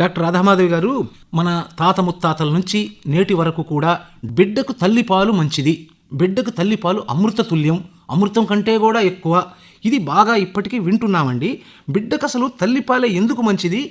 Doctor Radha Madhavi గారు, మన తాత ముత్తాతల నుంచి నేటి వరకు కూడా బిడ్డకు తల్లిపాలు మంచిది, బిడ్డకు తల్లిపాలు అమృత తుల్యం, అమృతం కంటే కూడా ఎక్కువ, ఇది బాగా ఇప్పటికీ వింటున్నామండి. బిడ్డకు అసలు తల్లిపాలే ఎందుకు మంచిది,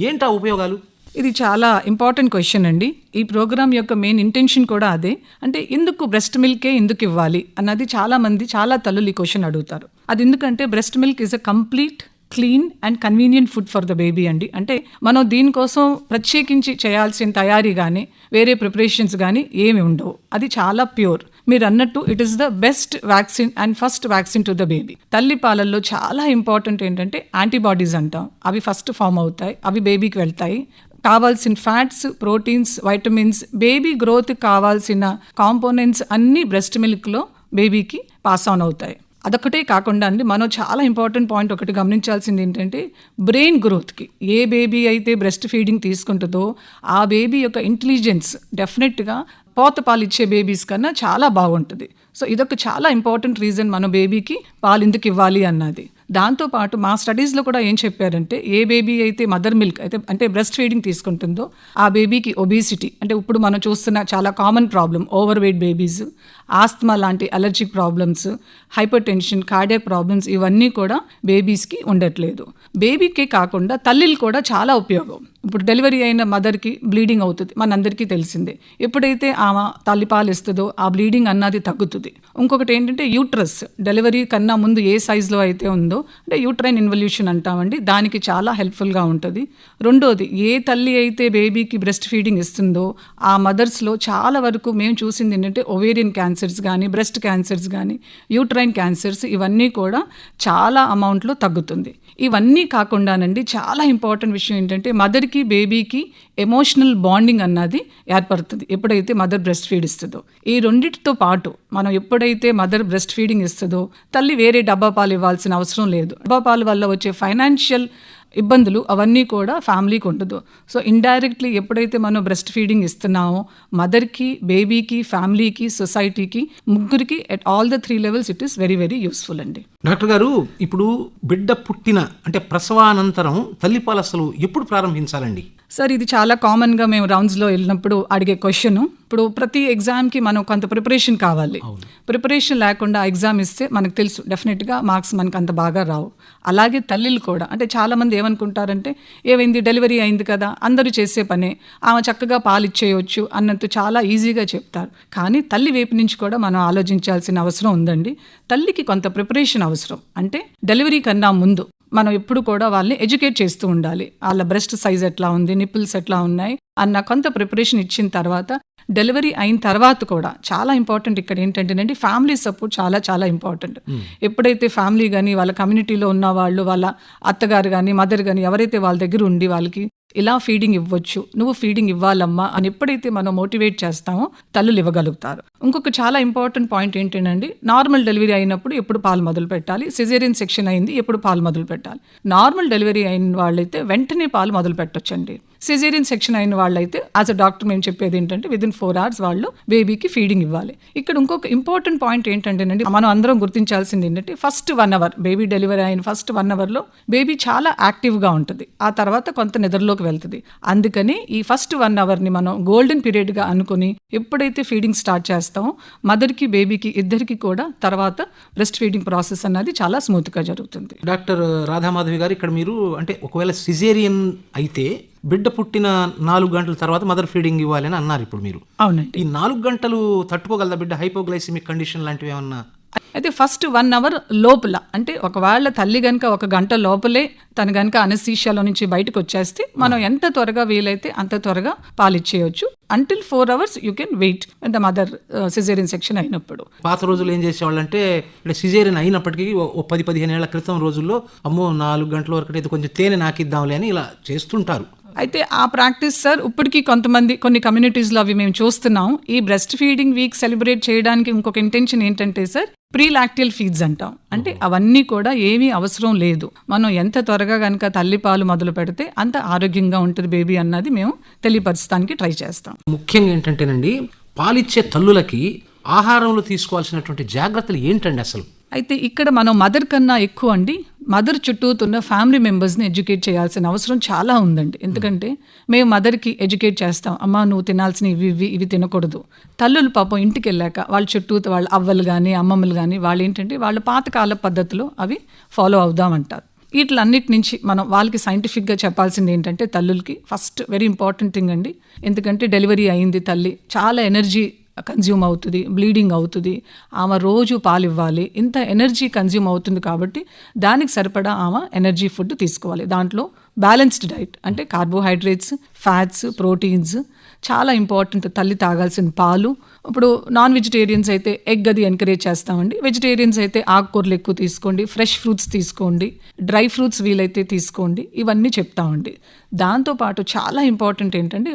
ఏంటా ఉపయోగాలు? ఇది చాలా ఇంపార్టెంట్ క్వశ్చన్ అండి. ఈ ప్రోగ్రామ్ యొక్క మెయిన్ ఇంటెన్షన్ కూడా అదే. అంటే ఎందుకు బ్రెస్ట్ మిల్కే ఎందుకు ఇవ్వాలి అన్నది చాలా తల్లులు ఈ క్వశ్చన్ అడుగుతారు. అది ఎందుకంటే breast milk is a complete clean and convenient food for the baby అండి. అంటే మనం దీనికోసం ప్రత్యేకించి చేయాల్సిన తయారీ కానీ వేరే ప్రిపరేషన్స్ కానీ ఏమి ఉండవు. అది చాలా ప్యూర్. మీరు అన్నట్టు it is the best vaccine and first vaccine to the baby. తల్లి పాలల్లో చాలా ఇంపార్టెంట్ ఏంటంటే యాంటీబాడీస్ అంటాం, అవి ఫస్ట్ ఫామ్ అవుతాయి, అవి బేబీకి వెళ్తాయి. కావాల్సిన fats, proteins, vitamins, baby growth కావాల్సిన కాంపోనెంట్స్ అన్నీ బ్రెస్ట్ మిల్క్లో బేబీకి పాస్ ఆన్ అవుతాయి. అదొకటే కాకుండా అండి, మనం చాలా ఇంపార్టెంట్ పాయింట్ ఒకటి గమనించాల్సింది ఏంటంటే బ్రెయిన్ గ్రోత్కి ఏ బేబీ అయితే బ్రెస్ట్ ఫీడింగ్ తీసుకుంటుందో ఆ బేబీ యొక్క ఇంటెలిజెన్స్ డెఫినెట్గా పోత పాలు ఇచ్చే బేబీస్ కన్నా చాలా బాగుంటుంది. సో ఇదొక చాలా ఇంపార్టెంట్ రీజన్ మనం బేబీకి పాలు ఎందుకు ఇవ్వాలి అన్నది. దాంతోపాటు మా స్టడీస్లో కూడా ఏం చెప్పారంటే ఏ బేబీ అయితే మదర్ మిల్క్ అయితే అంటే బ్రెస్ట్ ఫీడింగ్ తీసుకుంటుందో ఆ బేబీకి ఒబేసిటీ, అంటే ఇప్పుడు మనం చూస్తున్న చాలా common problem overweight babies, asthma లాంటి allergic problems, hypertension, cardiac problems ఇవన్నీ కూడా బేబీస్కి ఉండట్లేదు. బేబీకే కాకుండా తల్లిలు కూడా చాలా ఉపయోగం. ఇప్పుడు డెలివరీ అయిన మదర్కి బ్లీడింగ్ అవుతుంది, మనందరికీ తెలిసిందే. ఎప్పుడైతే ఆమె తల్లిపాలు ఇస్తుందో ఆ బ్లీడింగ్ అన్నది తగ్గుతుంది. ఇంకొకటి ఏంటంటే యూట్రస్ డెలివరీ కన్నా ముందు ఏ సైజులో అయితే ఉందో అంటే యూట్రైన్ ఇన్వల్యూషన్ అంటామండి, దానికి చాలా హెల్ప్ఫుల్గా ఉంటుంది. రెండోది, ఏ తల్లి అయితే బేబీకి బ్రెస్ట్ ఫీడింగ్ ఇస్తుందో ఆ మదర్స్లో చాలా వరకు మేము చూసింది ఏంటంటే ఒవేరియన్ క్యాన్సర్స్ కానీ, బ్రెస్ట్ క్యాన్సర్స్ కానీ, యూట్రైన్ క్యాన్సర్స్ ఇవన్నీ కూడా చాలా అమౌంట్లో తగ్గుతుంది. ఇవన్నీ కాకుండానండి చాలా ఇంపార్టెంట్ విషయం ఏంటంటే మదర్కి బేబీకి ఎమోషనల్ బాండింగ్ అన్నది ఏర్పడుతుంది ఎప్పుడైతే మదర్ బ్రెస్ట్ ఫీడ్ ఇస్తుందో. ఈ రెండింటితో పాటు మనం ఎప్పుడైతే మదర్ బ్రెస్ట్ ఫీడింగ్ ఇస్తుందో తల్లి వేరే డబ్బా పాలు ఇవ్వాల్సిన అవసరం లేదు. డబ్బా పాలు వల్ల వచ్చే ఫైనాన్షియల్ ఇబ్బందులు అవన్నీ కూడా ఫ్యామిలీకి ఉండదు. సో ఇండైరెక్ట్లీ ఎప్పుడైతే మనం బ్రెస్ట్ ఫీడింగ్ ఇస్తున్నామో మదర్కి, బేబీకి, ఫ్యామిలీకి, సొసైటీకి, ముగ్గురికి at all the 3 levels it is very very useful అండి. డాక్టర్ గారు, ఇప్పుడు బిడ్డ పుట్టిన అంటే ప్రసవానంతరం తల్లిపాలు అసలు ఎప్పుడు ప్రారంభించాలండి? సార్, ఇది చాలా కామన్గా మేము రౌండ్స్లో వెళ్ళినప్పుడు అడిగే క్వశ్చన్. ఇప్పుడు ప్రతి ఎగ్జామ్కి మనం కొంత ప్రిపరేషన్ కావాలి. ప్రిపరేషన్ లేకుండా ఎగ్జామ్ ఇస్తే మనకు తెలుసు డెఫినెట్గా మార్క్స్ మనకు అంత బాగా రావు. అలాగే తల్లిలు కూడా, అంటే చాలామంది ఏమనుకుంటారంటే ఏమైంది, డెలివరీ అయింది కదా, అందరూ చేసే పనే, ఆమె చక్కగా పాలు ఇచ్చేయచ్చు అన్నట్టు చాలా ఈజీగా చెప్తారు. కానీ తల్లి వైపు నుంచి కూడా మనం ఆలోచించాల్సిన అవసరం ఉందండి. తల్లికి కొంత ప్రిపరేషన్ అవసరం. అంటే డెలివరీ కన్నా ముందు మనం ఎప్పుడు కూడా వాళ్ళని ఎడ్యుకేట్ చేస్తూ ఉండాలి. వాళ్ళ బ్రెస్ట్ సైజ్ ఎట్లా ఉంది, నిప్పుల్స్ ఎట్లా ఉన్నాయి అన్న కొంత ప్రిపరేషన్ ఇచ్చిన తర్వాత డెలివరీ అయిన తర్వాత కూడా చాలా ఇంపార్టెంట్ ఇక్కడ ఏంటంటేనండి ఫ్యామిలీ సపోర్ట్ చాలా చాలా ఇంపార్టెంట్. ఎప్పుడైతే ఫ్యామిలీ కానీ వాళ్ళ కమ్యూనిటీలో ఉన్న వాళ్ళు, వాళ్ళ అత్తగారు కానీ మదర్ కానీ ఎవరైతే వాళ్ళ దగ్గర ఉండి వాళ్ళకి ఇలా ఫీడింగ్ ఇవ్వచ్చు, నువ్వు ఫీడింగ్ ఇవ్వాలమ్మా అని ఎప్పుడైతే మనం మోటివేట్ చేస్తామో తల్లులు ఇవ్వగలుగుతారు. ఇంకొక చాలా ఇంపార్టెంట్ పాయింట్ ఏంటంటే నార్మల్ డెలివరీ అయినప్పుడు ఎప్పుడు పాలు మొదలు పెట్టాలి, సిజేరియన్ సెక్షన్ అయింది ఎప్పుడు పాలు మొదలు పెట్టాలి. నార్మల్ డెలివరీ అయిన వాళ్ళైతే వెంటనే పాలు మొదలు పెట్టొచ్చండి. సిజేరియన్ సెక్షన్ అయిన వాళ్ళైతే యాజ్ అ డాక్టర్ మేము చెప్పేది ఏంటంటే విదిన్ 4 hours వాళ్ళు బేబీకి ఫీడింగ్ ఇవ్వాలి. ఇక్కడ ఇంకొక ఇంపార్టెంట్ పాయింట్ ఏంటంటేనండి, మనం అందరం గుర్తించాల్సింది ఏంటంటే ఫస్ట్ 1 hour బేబీ డెలివరీ అయిన ఫస్ట్ 1 hourలో బేబీ చాలా యాక్టివ్గా ఉంటుంది, ఆ తర్వాత కొంత నిద్రలోకి వెళ్తుంది. అందుకని ఈ ఫస్ట్ 1 hourని మనం గోల్డెన్ పీరియడ్గా అనుకుని ఎప్పుడైతే ఫీడింగ్ స్టార్ట్ చేస్తామో మదర్కి, బేబీకి ఇద్దరికి కూడా తర్వాత బ్రెస్ట్ ఫీడింగ్ ప్రాసెస్ అన్నది చాలా స్మూత్గా జరుగుతుంది. డాక్టర్ రాధామాధవి గారు, ఇక్కడ మీరు అంటే ఒకవేళ సిజేరియన్ అయితే బిడ్డ పుట్టిన 4 గంటల తర్వాత మదర్ ఫీడింగ్ ఇవ్వాలి అని అన్నారు ఇప్పుడు మీరు. అవునండి. ఈ 4 గంటలు తట్టుకోగలదా బిడ్డ? హైపోగ్లైసిమిక్ కండిషన్ లాంటివి ఏమన్నా? అయితే ఫస్ట్ 1 hour లోపల, అంటే ఒకవేళ తల్లి కనుక 1 గంట లోపలే తను కనుక అనస్థీషియాలో నుంచి బయటకు వచ్చేస్తే మనం ఎంత త్వరగా వీలైతే అంత త్వరగా పాలిచ్చేయచ్చు. Until 4 hours you can wait the mother caesarean section అయినప్పుడు. పాత రోజులు ఏం చేసేవాళ్ళు అంటే సిజేరియన్ అయినప్పటికీ 10-15 ఏళ్ల క్రితం రోజుల్లో అమ్మో 4 గంటల వరకు అయితే కొంచెం తేనె నాకిద్దాంలే అని ఇలా చేస్తుంటారు. అయితే ఆ ప్రాక్టీస్ సార్ ఇప్పటికీ కొన్ని కమ్యూనిటీస్లో అవి మేము చూస్తున్నాం. ఈ బ్రెస్ట్ ఫీడింగ్ వీక్ సెలబ్రేట్ చేయడానికి ఇంకొక ఇంటెన్షన్ ఏంటంటే సార్ ప్రీలాక్టియల్ ఫీడ్స్ అంటాం. అంటే అవన్నీ కూడా ఏమీ అవసరం లేదు, మనం ఎంత త్వరగా కనుక తల్లిపాలు మొదలు పెడితే అంత ఆరోగ్యంగా ఉంటుంది బేబీ అన్నది మేము తెలియపరచడానికి ట్రై చేస్తాం. ముఖ్యంగా ఏంటంటేనండి, పాలిచ్చే తల్లులకి ఆహారంలో తీసుకోవాల్సినటువంటి జాగ్రత్తలు ఏంటండి అసలు? అయితే ఇక్కడ మనం మదర్ కన్నా ఎక్కువ అండి మదర్ చుట్టూతున్న ఫ్యామిలీ మెంబర్స్ని ఎడ్యుకేట్ చేయాల్సిన అవసరం చాలా ఉందండి. ఎందుకంటే మేము మదర్కి ఎడ్యుకేట్ చేస్తాం, అమ్మ నువ్వు తినాల్సిన ఇవి తినకూడదు. తల్లులు పాపం ఇంటికి వెళ్ళాక వాళ్ళ చుట్టూ వాళ్ళ అవ్వలు కానీ అమ్మమ్మలు కానీ వాళ్ళు ఏంటంటే వాళ్ళ పాతకాల పద్ధతిలో అవి ఫాలో అవుదామంటారు. వీటిలన్నిటి నుంచి మనం వాళ్ళకి సైంటిఫిక్గా చెప్పాల్సింది ఏంటంటే తల్లులకి ఫస్ట్ వెరీ ఇంపార్టెంట్ థింగ్ అండి. ఎందుకంటే డెలివరీ అయింది, తల్లి చాలా ఎనర్జీ కన్జ్యూమ్ అవుతుంది, బ్లీడింగ్ అవుతుంది, ఆమె రోజు పాలు ఇవ్వాలి, ఇంత ఎనర్జీ కన్జ్యూమ్ అవుతుంది. కాబట్టి దానికి సరిపడా ఆమె ఎనర్జీ ఫుడ్ తీసుకోవాలి. దాంట్లో బ్యాలెన్స్డ్ డైట్ అంటే కార్బోహైడ్రేట్స్, ఫ్యాట్స్, ప్రోటీన్స్ చాలా ఇంపార్టెంట్. తల్లి తాగాల్సిన పాలు. ఇప్పుడు నాన్ వెజిటేరియన్స్ అయితే ఎగ్ అది ఎంకరేజ్ చేస్తామండి. వెజిటేరియన్స్ అయితే ఆకుకూరలు ఎక్కువ తీసుకోండి, ఫ్రెష్ ఫ్రూట్స్ తీసుకోండి, డ్రై ఫ్రూట్స్ వీలైతే తీసుకోండి, ఇవన్నీ చెప్తామండి. దాంతోపాటు చాలా ఇంపార్టెంట్ ఏంటంటే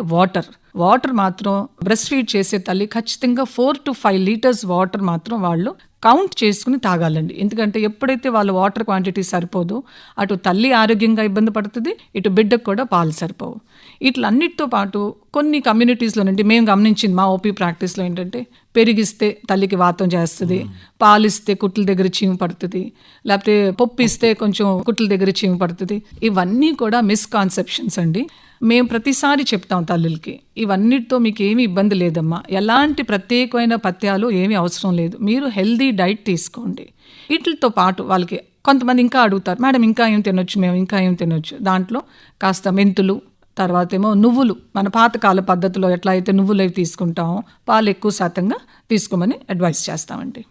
వాటర్ మాత్రం బ్రెస్ట్ ఫీడ్ చేసే తల్లి ఖచ్చితంగా 4 to 5 లీటర్స్ వాటర్ మాత్రం వాళ్ళు కౌంట్ చేసుకుని తాగాలండి. ఎందుకంటే ఎప్పుడైతే వాళ్ళు వాటర్ క్వాంటిటీ సరిపోదో అటు తల్లి ఆరోగ్యంగా ఇబ్బంది పడుతుంది, ఇటు బిడ్డకు కూడా పాలు సరిపోవు. వీటిలన్నిటితో పాటు కొన్ని కమ్యూనిటీస్లోనండి మేము గమనించింది మా ఓపీ ప్రాక్టీస్లో ఏంటంటే పెరిగిస్తే తల్లికి వాతం చేస్తుంది, పాలిస్తే కుట్ల దగ్గర చీము పడుతుంది, లేకపోతే పప్పు ఇస్తే కొంచెం కుట్ల దగ్గర చీము పడుతుంది. ఇవన్నీ కూడా మిస్కాన్సెప్షన్స్ అండి. మేము ప్రతిసారి చెప్తాం తల్లులకి, ఇవన్నిటితో మీకు ఏమీ ఇబ్బంది లేదమ్మా, ఎలాంటి ప్రత్యేకమైన పథ్యాలు ఏమీ అవసరం లేదు, మీరు హెల్దీ డైట్ తీసుకోండి. వీటితో పాటు వాళ్ళకి కొంతమంది ఇంకా అడుగుతారు, మేడం ఇంకా ఏం తినొచ్చు, మేము ఇంకా ఏం తినొచ్చు. దాంట్లో కాస్త మెంతులు, తర్వాత ఏమో నువ్వులు, మన పాతకాల పద్ధతిలో ఎట్లా అయితే నువ్వులు అవి తీసుకుంటామో పాలు ఎక్కువ శాతంగా తీసుకోమని అడ్వైస్ చేస్తామండి.